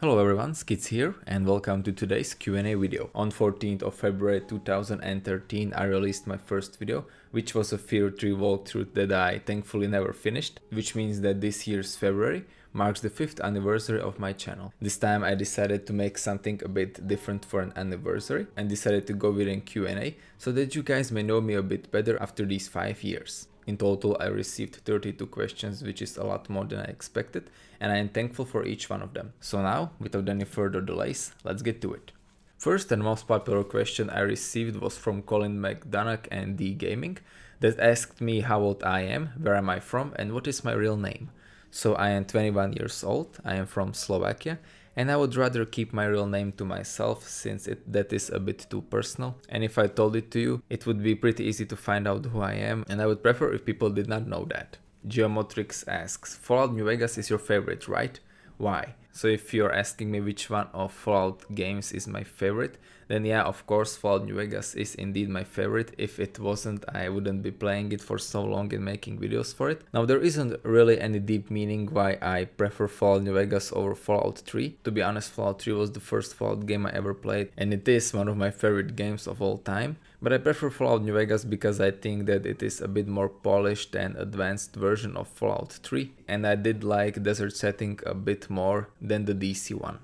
Hello everyone, Skits here and welcome to today's Q&A video. On 14th of February 2013 I released my first video, which was a Fear 3 walkthrough that I thankfully never finished, which means that this year's February marks the 5th anniversary of my channel. This time I decided to make something a bit different for an anniversary and decided to go with a Q&A so that you guys may know me a bit better after these 5 years. In total, I received 32 questions, which is a lot more than I expected, and I am thankful for each one of them. So now, without any further delays, let's get to it. First and most popular question I received was from Colin McDonagh and D Gaming that asked me how old I am, where am I from, and what is my real name. So I am 21 years old, I am from Slovakia, and I would rather keep my real name to myself since that is a bit too personal, and if I told it to you, it would be pretty easy to find out who I am, and I would prefer if people did not know that. Geomotrix asks, Fallout New Vegas is your favorite, right? Why? So if you're asking me which one of Fallout games is my favorite, then yeah, of course Fallout New Vegas is indeed my favorite. If it wasn't, I wouldn't be playing it for so long and making videos for it. Now there isn't really any deep meaning why I prefer Fallout New Vegas over Fallout 3. To be honest, Fallout 3 was the first Fallout game I ever played and it is one of my favorite games of all time. But I prefer Fallout New Vegas because I think that it is a bit more polished and advanced version of Fallout 3, and I did like desert setting a bit more than the DC one.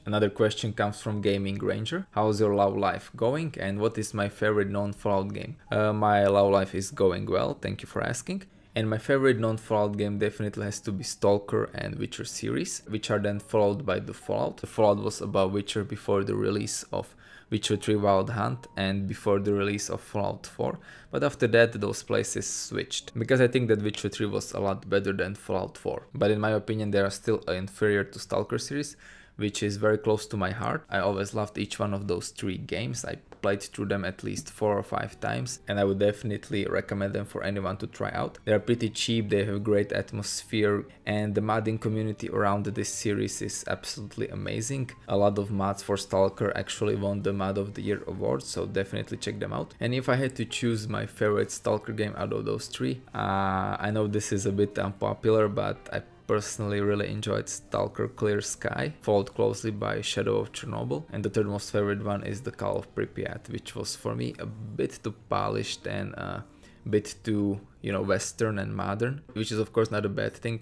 Another question comes from Gaming Ranger. How's your love life going and what is my favorite non-Fallout game? My love life is going well, thank you for asking. And my favorite non-Fallout game definitely has to be Stalker and Witcher series, which are then followed by the Fallout. The Fallout was about Witcher before the release of Witcher 3 Wild Hunt and before the release of Fallout 4, but after that those places switched, because I think that Witcher 3 was a lot better than Fallout 4, but in my opinion they are still inferior to Stalker series, which is very close to my heart. I always loved each one of those 3 games. I played through them at least 4 or 5 times and I would definitely recommend them for anyone to try out. They are pretty cheap, they have great atmosphere, and the modding community around this series is absolutely amazing. A lot of mods for Stalker actually won the Mod of the Year award, so definitely check them out. And if I had to choose my favorite Stalker game out of those 3, I know this is a bit unpopular, but I personally really enjoyed Stalker Clear Sky, followed closely by Shadow of Chernobyl, and the third most favorite one is the Call of Pripyat, which was for me a bit too polished and a bit too, western and modern, which is of course not a bad thing,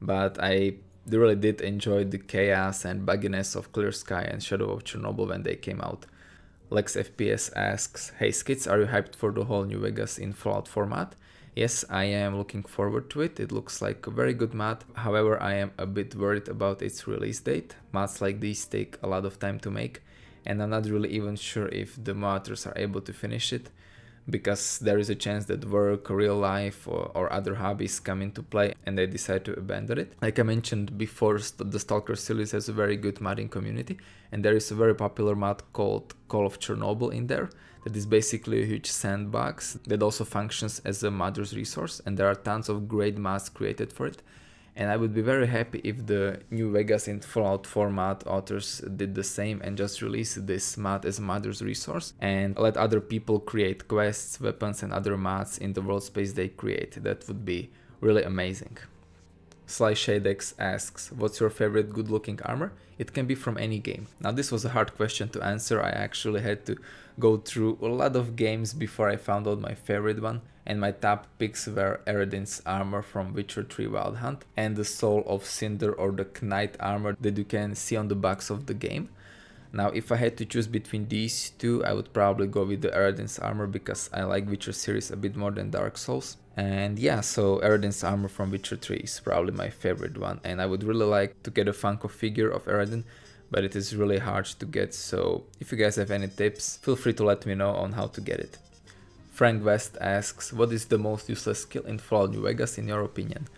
but I really did enjoy the chaos and bugginess of Clear Sky and Shadow of Chernobyl when they came out. Lex FPS asks, hey Skits, are you hyped for the whole New Vegas in Fallout format? Yes, I am looking forward to it. It looks like a very good mod. However, I am a bit worried about its release date. Mods like these take a lot of time to make, and I'm not really even sure if the modders are able to finish it, because there is a chance that work, real life or other hobbies come into play and they decide to abandon it. Like I mentioned before, the Stalker series has a very good modding community, and there is a very popular mod called Call of Chernobyl in there. That is basically a huge sandbox that also functions as a modder's resource, and there are tons of great mods created for it. And I would be very happy if the New Vegas in Fallout 4 mod authors did the same and just release this mod as a modder's resource and let other people create quests, weapons and other mods in the world space they create. That would be really amazing. Sly Shadex asks, what's your favorite good looking armor? It can be from any game. Now this was a hard question to answer. I actually had to go through a lot of games before I found out my favorite one, and my top picks were Eredin's armor from Witcher 3 Wild Hunt and the Soul of Cinder or the Knight armor that you can see on the box of the game. Now if I had to choose between these two, I would probably go with the Eredin's armor because I like Witcher series a bit more than Dark Souls. And yeah, so Eredin's armor from Witcher 3 is probably my favorite one, and I would really like to get a Funko figure of Eredin, but it is really hard to get, so if you guys have any tips, feel free to let me know on how to get it. Frank West asks, what is the most useless skill in Fallout New Vegas in your opinion?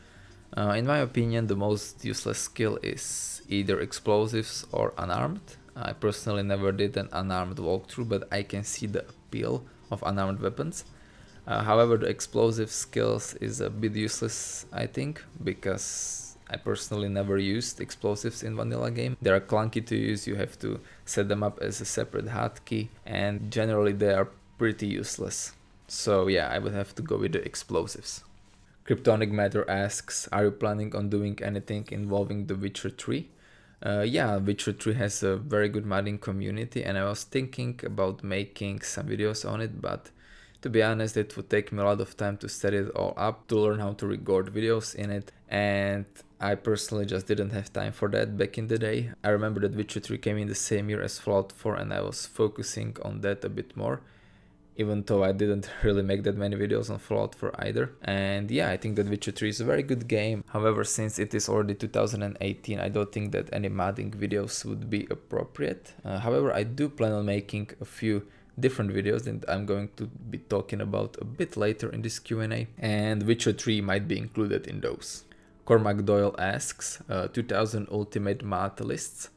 In my opinion, the most useless skill is either explosives or unarmed. I personally never did an unarmed walkthrough, but I can see the appeal of unarmed weapons. However, the explosive skills is a bit useless, I think, because I personally never used explosives in vanilla game. They are clunky to use, you have to set them up as a separate hotkey, and generally they are pretty useless. So yeah, I would have to go with the explosives. Kryptonic Matter asks, are you planning on doing anything involving The Witcher 3? Yeah, Witcher 3 has a very good modding community, and I was thinking about making some videos on it, but to be honest, it would take me a lot of time to set it all up, to learn how to record videos in it, and I personally just didn't have time for that back in the day. I remember that Witcher 3 came in the same year as Fallout 4, and I was focusing on that a bit more, even though I didn't really make that many videos on Fallout 4 either. And yeah, I think that Witcher 3 is a very good game. However, since it is already 2018, I don't think that any modding videos would be appropriate. However, I do plan on making a few different videos that I'm going to be talking about a bit later in this Q&A, and Witcher 3 might be included in those. Cormac Doyle asks, 2000 ultimate mod lists.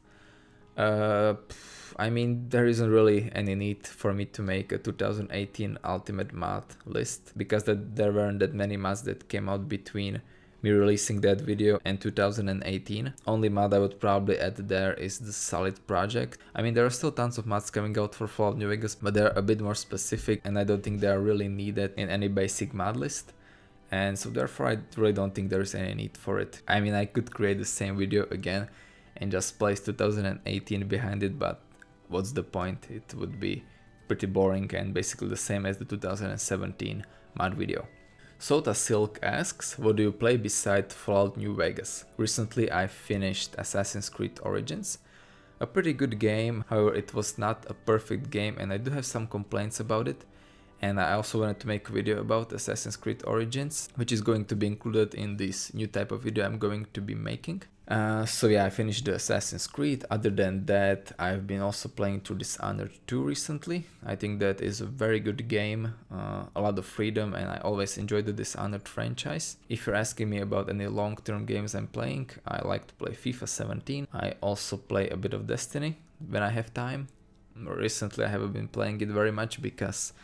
I mean, there isn't really any need for me to make a 2018 ultimate mod list, because there weren't that many mods that came out between me releasing that video and 2018. Only mod I would probably add there is the Solid project. I mean, there are still tons of mods coming out for Fallout New Vegas, but they're a bit more specific, and I don't think they are really needed in any basic mod list. And so therefore I really don't think there is any need for it. I mean, I could create the same video again and just place 2018 behind it, but what's the point? It would be pretty boring and basically the same as the 2017 mod video. Sota Silk asks, what do you play beside Fallout New Vegas? Recently I finished Assassin's Creed Origins. A pretty good game, however it was not a perfect game and I do have some complaints about it. And I also wanted to make a video about Assassin's Creed Origins, which is going to be included in this new type of video I'm going to be making. So yeah, I finished the Assassin's Creed. Other than that, I've been also playing through Dishonored 2 recently. I think that is a very good game, a lot of freedom, and I always enjoy the Dishonored franchise. If you're asking me about any long-term games I'm playing, I like to play FIFA 17. I also play a bit of Destiny when I have time. Recently I haven't been playing it very much because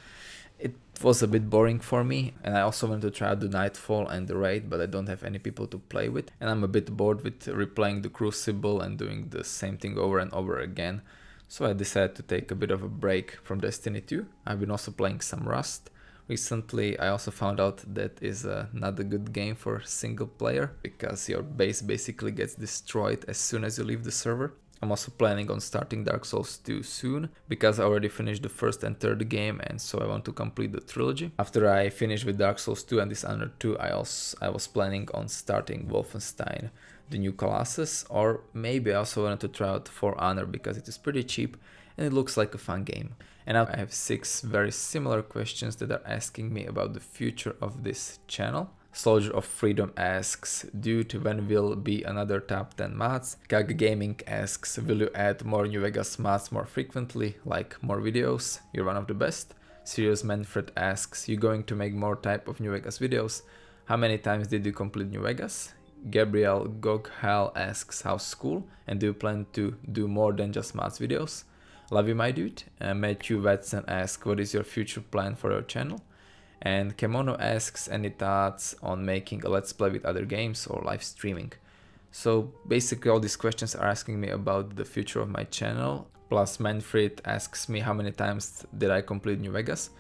it was a bit boring for me, and I also wanted to try out the Nightfall and the Raid, but I don't have any people to play with, and I'm a bit bored with replaying the Crucible and doing the same thing over and over again. So I decided to take a bit of a break from Destiny 2. I've been also playing some Rust. Recently I also found out that is not a good game for single player, because your base basically gets destroyed as soon as you leave the server. I'm also planning on starting Dark Souls 2 soon, because I already finished the first and third game, and so I want to complete the trilogy. After I finish with Dark Souls 2 and Dishonored 2, I was planning on starting Wolfenstein, the New Colossus, or maybe I also wanted to try out For Honor, because it is pretty cheap and it looks like a fun game. And now I have 6 very similar questions that are asking me about the future of this channel. Soldier of Freedom asks, dude, when will be another top 10 mods? Kag Gaming asks, will you add more New Vegas mods more frequently, like more videos? You're one of the best. Serious Manfred asks, you going to make more type of New Vegas videos? How many times did you complete New Vegas? Gabriel Goghal asks, how's school? And do you plan to do more than just mods videos? Love you, my dude. Matthew Watson asks, what is your future plan for your channel? And Kemono asks, any thoughts on making a let's play with other games or live streaming? So basically all these questions are asking me about the future of my channel. Plus Manfred asks me how many times did I complete New Vegas.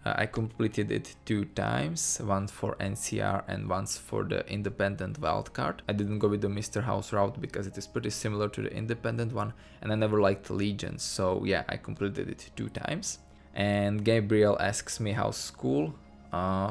I completed it 2 times, once for NCR and once for the independent wildcard. I didn't go with the Mr. House route because it is pretty similar to the independent one, and I never liked Legion, so yeah, I completed it 2 times. And Gabriel asks me how's school.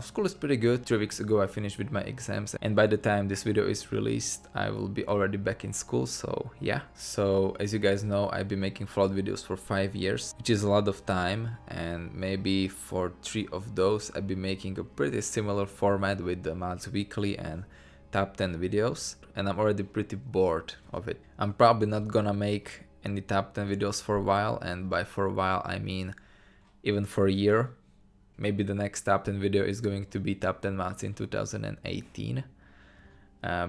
School is pretty good. 3 weeks ago I finished with my exams, and by the time this video is released I will be already back in school, so yeah. So as you guys know, I've been making Fallout videos for 5 years, which is a lot of time, and maybe for 3 of those I've been making a pretty similar format with the mods weekly and top 10 videos, and I'm already pretty bored of it. I'm probably not gonna make any top 10 videos for a while, and by for a while I mean even for a year. Maybe the next top 10 video is going to be top 10 mods in 2018,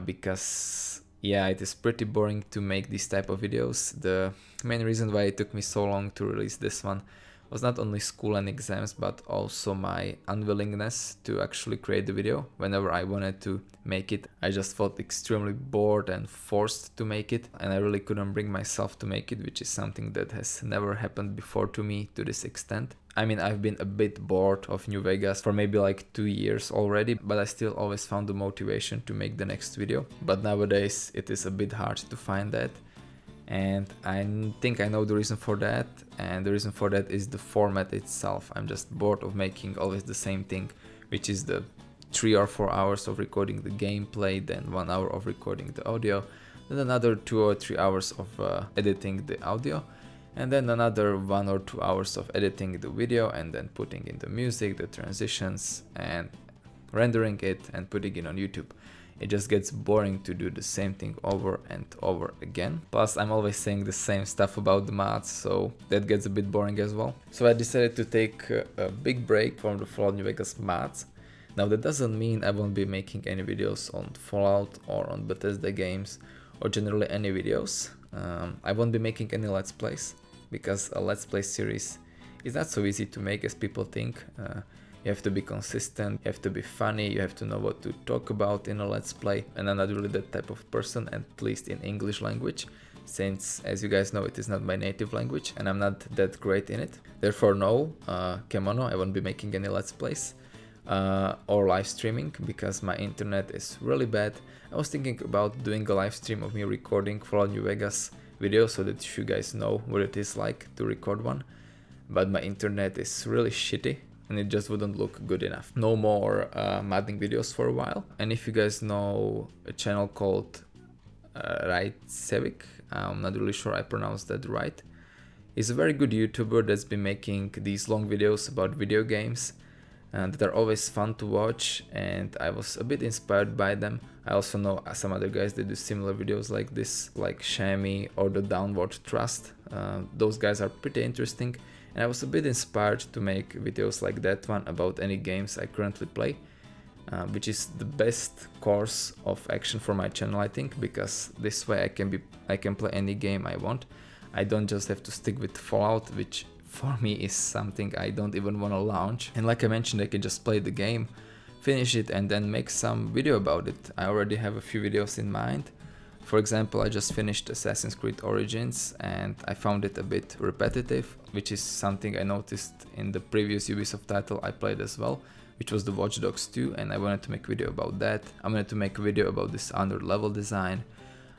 because yeah, it is pretty boring to make these type of videos. The main reason why it took me so long to release this one was not only school and exams, but also my unwillingness to actually create the video. Whenever I wanted to make it, I just felt extremely bored and forced to make it, and I really couldn't bring myself to make it, which is something that has never happened before to me to this extent. I mean, I've been a bit bored of New Vegas for maybe like 2 years already, but I still always found the motivation to make the next video. But nowadays it is a bit hard to find that. And I think I know the reason for that, and the reason for that is the format itself. I'm just bored of making always the same thing, which is the 3 or 4 hours of recording the gameplay, then 1 hour of recording the audio, then another 2 or 3 hours of editing the audio, and then another 1 or 2 hours of editing the video, and then putting in the music, the transitions, and rendering it and putting it on YouTube. It just gets boring to do the same thing over and over again. Plus, I'm always saying the same stuff about the mods, so that gets a bit boring as well. So I decided to take a big break from the Fallout New Vegas mods. Now that doesn't mean I won't be making any videos on Fallout or on Bethesda games or generally any videos. I won't be making any Let's Plays because a Let's Play series is not so easy to make as people think. You have to be consistent, you have to be funny, you have to know what to talk about in a Let's Play, and I'm not really that type of person, at least in English language, since, as you guys know, it is not my native language and I'm not that great in it. Therefore, no, Kemono, I won't be making any Let's Plays or live streaming because my internet is really bad. I was thinking about doing a live stream of me recording Fallout New Vegas video so that you guys know what it is like to record one, but my internet is really shitty and it just wouldn't look good enough. No more modding videos for a while. And if you guys know a channel called SkyttsTV, I'm not really sure I pronounced that right. He's a very good YouTuber that's been making these long videos about video games that are always fun to watch, and I was a bit inspired by them. I also know some other guys that do similar videos like this, like Shammy or the Downward Thrust. Those guys are pretty interesting. And I was a bit inspired to make videos like that one about any games I currently play, which is the best course of action for my channel, I think, because this way I can play any game I want. I don't just have to stick with Fallout, which for me is something I don't even want to launch. And like I mentioned, I can just play the game, finish it, and then make some video about it. I already have a few videos in mind. For example, I just finished Assassin's Creed Origins and I found it a bit repetitive, which is something I noticed in the previous Ubisoft title I played as well, which was the Watch Dogs 2, and I wanted to make a video about that. I wanted to make a video about this under level design.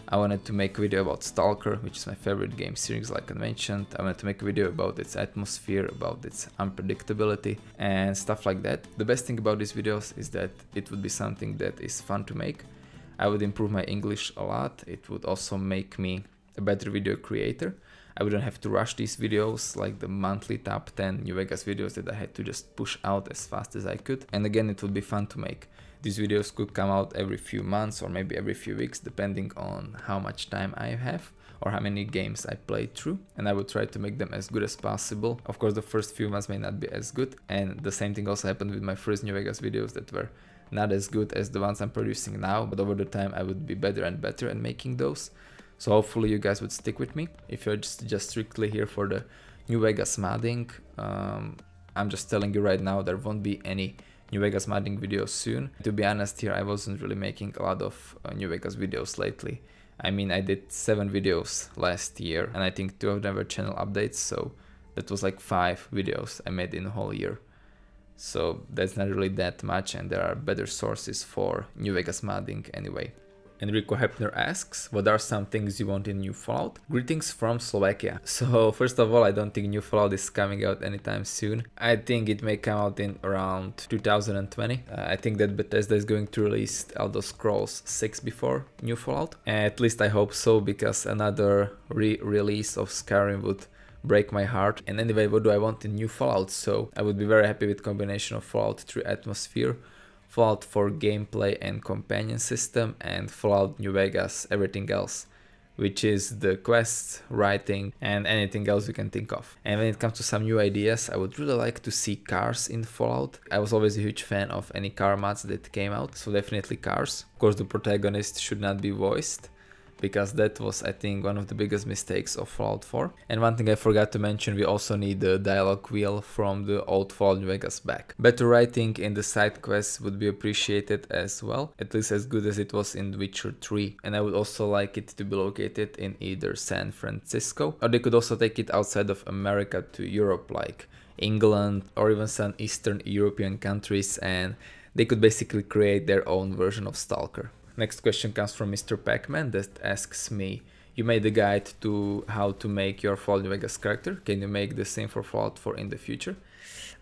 I wanted to make a video about Stalker, which is my favorite game series like I mentioned. I wanted to make a video about its atmosphere, about its unpredictability and stuff like that. The best thing about these videos is that it would be something that is fun to make. I would improve my English a lot. It would also make me a better video creator. I wouldn't have to rush these videos like the monthly top 10 New Vegas videos that I had to just push out as fast as I could. And again, it would be fun to make. These videos could come out every few months or maybe every few weeks, depending on how much time I have or how many games I played through. And I would try to make them as good as possible. Of course, the first few months may not be as good. And the same thing also happened with my first New Vegas videos that were not as good as the ones I'm producing now, but over the time I would be better and better at making those. So hopefully you guys would stick with me. If you're just strictly here for the New Vegas modding, I'm just telling you right now there won't be any New Vegas modding videos soon. To be honest here, I wasn't really making a lot of New Vegas videos lately. I mean, I did 7 videos last year and I think 2 of them were channel updates, so that was like 5 videos I made in a whole year. So that's not really that much, and there are better sources for New Vegas modding anyway. Enrico Hepner asks, what are some things you want in new Fallout? Greetings from Slovakia. So first of all, I don't think new Fallout is coming out anytime soon. I think it may come out in around 2020. I think that Bethesda is going to release Elder Scrolls 6 before new Fallout. At least I hope so, because another re-release of Skyrim would break my heart. And anyway, what do I want in new Fallout? So I would be very happy with combination of Fallout 3 atmosphere, Fallout 4 gameplay and companion system, and Fallout New Vegas everything else, which is the quests, writing, and anything else you can think of. And when it comes to some new ideas, I would really like to see cars in Fallout. I was always a huge fan of any car mods that came out, so definitely cars. Of course, the protagonist should not be voiced, because that was, I think, one of the biggest mistakes of Fallout 4. And one thing I forgot to mention, we also need the dialogue wheel from the old Fallout New Vegas back. Better writing in the side quests would be appreciated as well, at least as good as it was in The Witcher 3. And I would also like it to be located in either San Francisco, or they could also take it outside of America to Europe, like England or even some Eastern European countries, and they could basically create their own version of Stalker. Next question comes from Mr. Pac-Man that asks me, You made a guide to how to make your Fallout New Vegas character. Can you make the same for Fallout 4 in the future?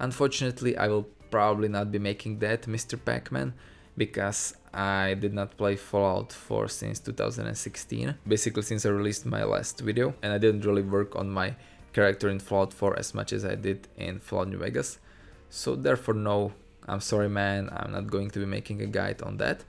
Unfortunately, I will probably not be making that, Mr. Pac-Man, because I did not play Fallout 4 since 2016, basically since I released my last video, and I didn't really work on my character in Fallout 4 as much as I did in Fallout New Vegas. So therefore no, I'm sorry man, I'm not going to be making a guide on that.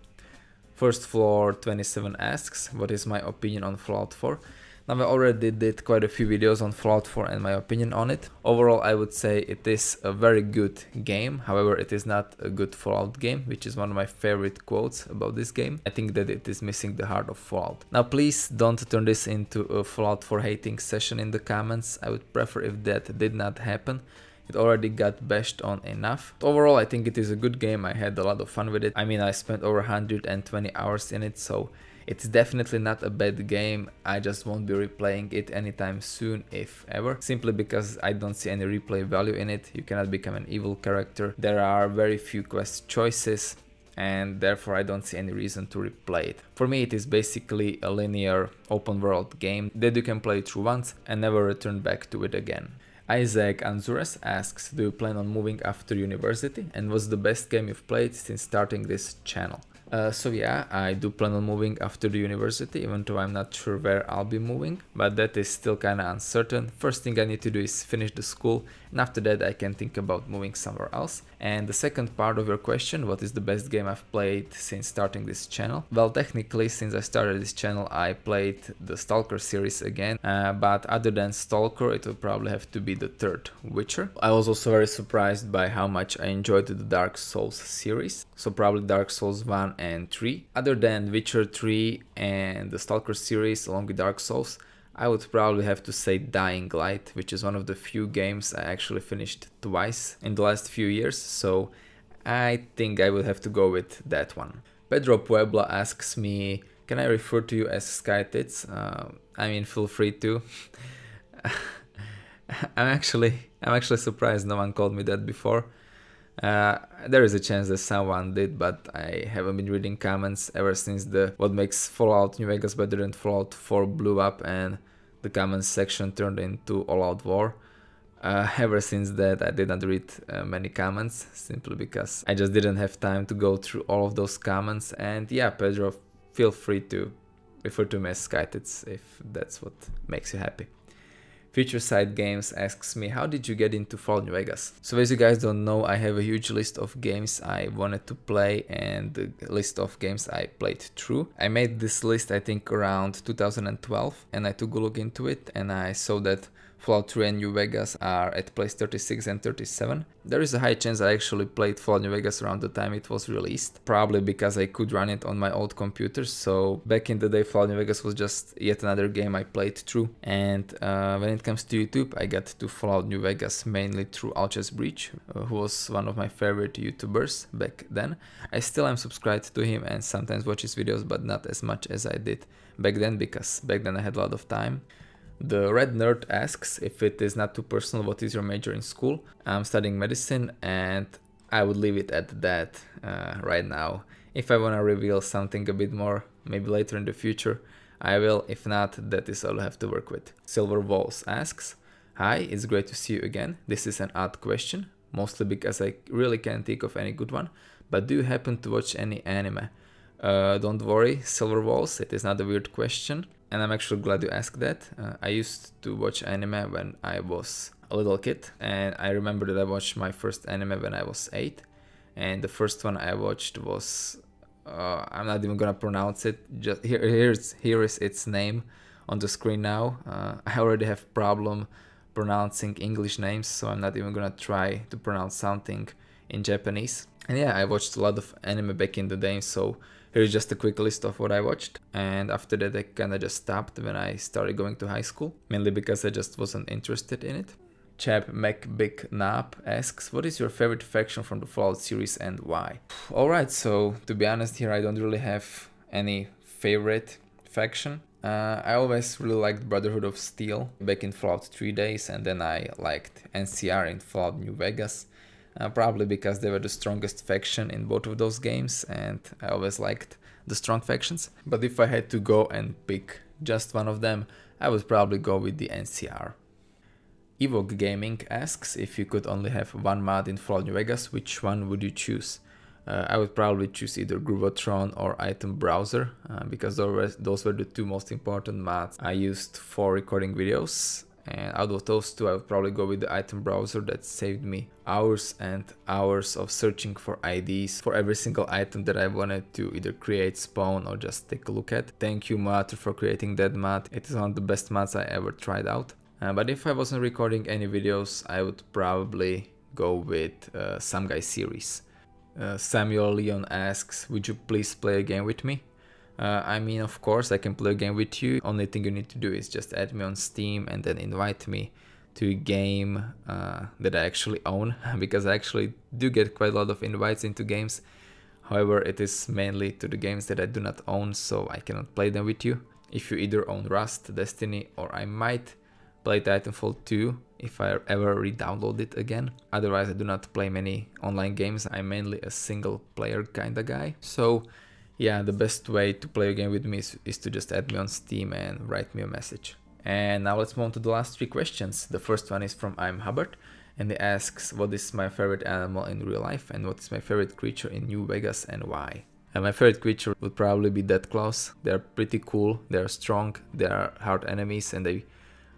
First Floor 27 asks, what is my opinion on Fallout 4? Now I already did quite a few videos on Fallout 4 and my opinion on it. Overall I would say it is a very good game, however it is not a good Fallout game, which is one of my favorite quotes about this game. I think that it is missing the heart of Fallout. Now please don't turn this into a Fallout 4 hating session in the comments. I would prefer if that did not happen. It already got bashed on enough. Overall I think it is a good game, I had a lot of fun with it. I mean I spent over 120 hours in it, so it's definitely not a bad game. I just won't be replaying it anytime soon, if ever, simply because I don't see any replay value in it. You cannot become an evil character. There are very few quest choices, and therefore I don't see any reason to replay it. For me it is basically a linear open world game that you can play through once and never return back to it again. Isaac Anzures asks, do you plan on moving after university, and what's the best game you've played since starting this channel? So yeah, I do plan on moving after the university, even though I'm not sure where I'll be moving, but that is still kinda uncertain. First thing I need to do is finish the school, and after that I can think about moving somewhere else. And the second part of your question, what is the best game I've played since starting this channel? Well, technically since I started this channel I played the Stalker series again, but other than Stalker it would probably have to be the third Witcher. I was also very surprised by how much I enjoyed the Dark Souls series, so probably Dark Souls 1 and 3. Other than Witcher 3 and the Stalker series along with Dark Souls, I would probably have to say Dying Light, which is one of the few games I actually finished twice in the last few years, so I think I would have to go with that one. Pedro Puebla asks me, can I refer to you as SkyttsTV? I mean, feel free to. I'm actually surprised no one called me that before. There is a chance that someone did, but I haven't been reading comments ever since the what makes Fallout New Vegas better than Fallout 4 blew up and the comments section turned into All Out War. Ever since that I did not read many comments, simply because I just didn't have time to go through all of those comments. And yeah, Pedro, feel free to refer to me as SkyttsTV if that's what makes you happy. Future Side Games asks me, how did you get into Fallout New Vegas? So as you guys don't know, I have a huge list of games I wanted to play and the list of games I played through. I made this list I think around 2012 and I took a look into it and I saw that Fallout 3 and New Vegas are at place 36 and 37. There is a high chance I actually played Fallout New Vegas around the time it was released, probably because I could run it on my old computer. So back in the day Fallout New Vegas was just yet another game I played through. And when it comes to YouTube, I got to Fallout New Vegas mainly through Alchest Breach, who was one of my favorite YouTubers back then. I still am subscribed to him and sometimes watch his videos, but not as much as I did back then, because back then I had a lot of time. The Red Nerd asks, if it is not too personal, what is your major in school? I'm studying medicine and I would leave it at that right now. If I want to reveal something a bit more, maybe later in the future, I will. If not, that is all I have to work with. Silver Walls asks, hi, it's great to see you again. This is an odd question, mostly because I really can't think of any good one, but do you happen to watch any anime? Don't worry, Silver Walls, it is not a weird question. And I'm actually glad you asked that. I used to watch anime when I was a little kid, and I remember that I watched my first anime when I was 8, and the first one I watched was, I'm not even gonna pronounce it, just here is its name on the screen now. I already have problem pronouncing English names, so I'm not even gonna try to pronounce something in Japanese. And yeah, I watched a lot of anime back in the day, so here's just a quick list of what I watched. And after that I kinda just stopped when I started going to high school, mainly because I just wasn't interested in it. Chap McBigNap asks, what is your favorite faction from the Fallout series and why? Alright, so to be honest here, I don't really have any favorite faction. I always really liked Brotherhood of Steel back in Fallout 3 days, and then I liked NCR in Fallout New Vegas. Probably because they were the strongest faction in both of those games and I always liked the strong factions. But if I had to go and pick just one of them, I would probably go with the NCR. Evoke Gaming asks, if you could only have one mod in Fallout New Vegas, which one would you choose? I would probably choose either Groovotron or Item Browser, because those were the two most important mods I used for recording videos. And out of those two, I would probably go with the Item Browser. That saved me hours and hours of searching for IDs for every single item that I wanted to either create, spawn, or just take a look at. Thank you, mod, for creating that mod. It is one of the best mods I ever tried out. But if I wasn't recording any videos, I would probably go with Some Guy series. Samuel Leon asks, would you please play a game with me? I mean, of course, I can play a game with you. Only thing you need to do is just add me on Steam and then invite me to a game that I actually own, because I actually do get quite a lot of invites into games. However, it is mainly to the games that I do not own, so I cannot play them with you. If you either own Rust, Destiny, or I might play Titanfall 2 if I ever re-download it again. Otherwise, I do not play many online games. I'm mainly a single player kinda guy. So yeah, the best way to play a game with me is to just add me on Steam and write me a message. And now let's move on to the last three questions. The first one is from I'm Hubbard, and he asks, what is my favorite animal in real life and what is my favorite creature in New Vegas and why? And my favorite creature would probably be Deathclaws. They're pretty cool, they're strong, they are hard enemies, and they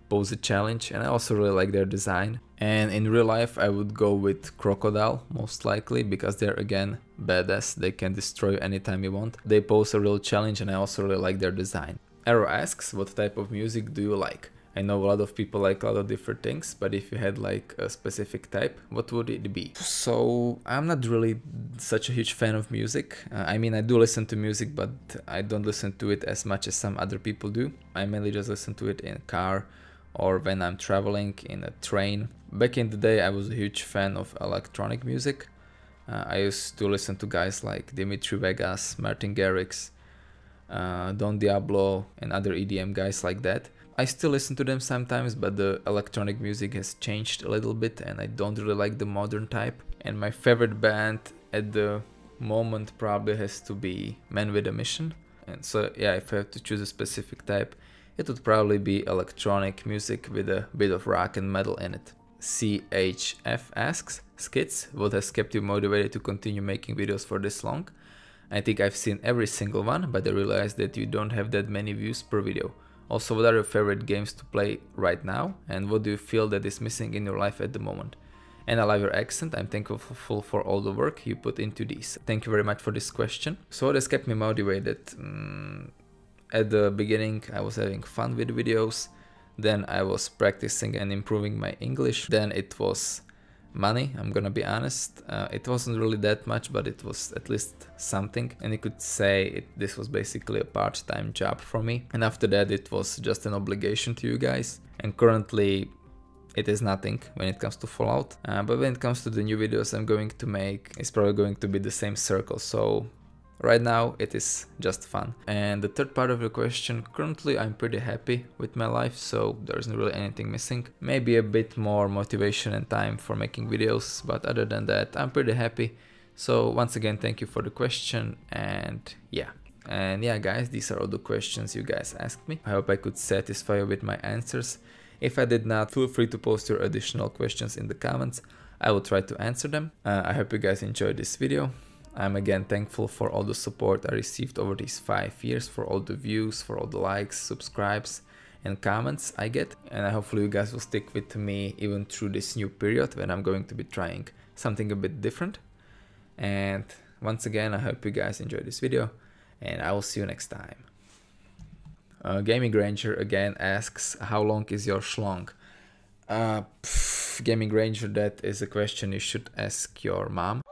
pose a challenge, and I also really like their design. And in real life I would go with Crocodile, most likely, because they're again badass. They can destroy you anytime you want. They pose a real challenge, and I also really like their design. Arrow asks, what type of music do you like? I know a lot of people like a lot of different things, but if you had like a specific type, what would it be? So I'm not really such a huge fan of music. I mean, I do listen to music, but I don't listen to it as much as some other people do. I mainly just listen to it in a car or when I'm traveling in a train. Back in the day, I was a huge fan of electronic music. I used to listen to guys like Dimitri Vegas, Martin Garrix, Don Diablo, and other EDM guys like that. I still listen to them sometimes, but the electronic music has changed a little bit and I don't really like the modern type. And my favorite band at the moment probably has to be Man with a Mission. And so yeah, if I have to choose a specific type, it would probably be electronic music with a bit of rock and metal in it. CHF asks, Skits, what has kept you motivated to continue making videos for this long? I think I've seen every single one, but I realized that you don't have that many views per video. Also, what are your favorite games to play right now, and what do you feel that is missing in your life at the moment? And I love your accent. I'm thankful for all the work you put into these. Thank you very much for this question. So what has kept me motivated? At the beginning, I was having fun with videos. Then I was practicing and improving my English. Then it was money, I'm gonna be honest. It wasn't really that much, but it was at least something. And you could say this was basically a part-time job for me. And after that, it was just an obligation to you guys. And currently, it is nothing when it comes to Fallout. But when it comes to the new videos I'm going to make, it's probably going to be the same circle. So right now it is just fun. And the third part of the question, currently I'm pretty happy with my life, so there isn't really anything missing. Maybe a bit more motivation and time for making videos, but other than that I'm pretty happy. So once again, thank you for the question, and yeah. And yeah guys, these are all the questions you guys asked me. I hope I could satisfy you with my answers. If I did not, feel free to post your additional questions in the comments. I will try to answer them. I hope you guys enjoyed this video. I'm again thankful for all the support I received over these 5 years, for all the views, for all the likes, subscribes and comments I get. And hopefully you guys will stick with me even through this new period when I'm going to be trying something a bit different. And once again, I hope you guys enjoyed this video and I will see you next time. Gaming Ranger again asks, how long is your schlong? Gaming Ranger, that is a question you should ask your mom.